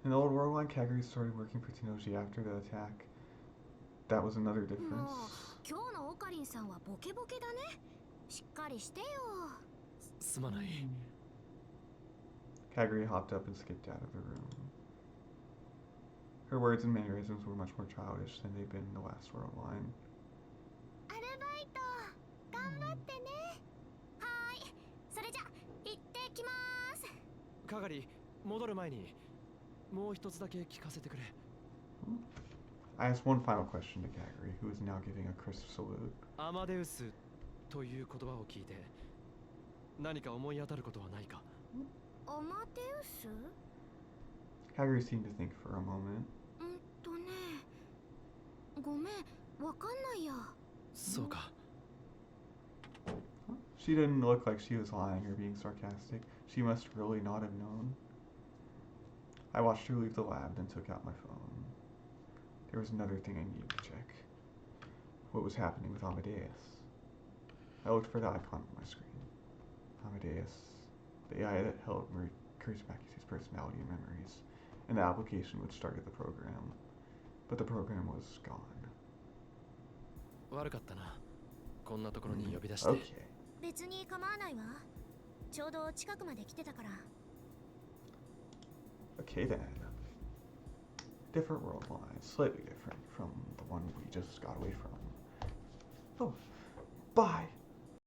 In the old world line, Kagari started working for Tenoji after the attack. That was another difference. もう今日のオカリンさんはボケボケだね。しっかりしてよ。すまない。Kagari hopped up and skipped out of the room. Her words and mannerisms were much more childish than they'd been in the last world line. アルバイト頑張ってね。はーい。それじゃ行ってきます。かがり戻る前にもう一つだけ聞かせてくれ。I asked one final question to Kagari, who is now giving a crisp salute. アマデウスという言葉を聞いて何か思い当たることはないか？アマデウス？ Kagari seemed to think for a moment. ごめん、わかんないや。そうか。She didn't look like she was lying or being sarcastic. She must really not have known. I watched her leave the lab, then took out my phone. There was another thing I needed to check. What was happening with Amadeus? I looked for the icon on my screen. Amadeus, the AI that held Kurisu personality and memories, and the application which started the program. But the program was gone. 悪かったな。こんなところに呼び出して。Okay. 別に構わないわ。ちょうど近くまで来てたから。Okay then. Different world line, slightly different from the one we just got away from. Oh, bye!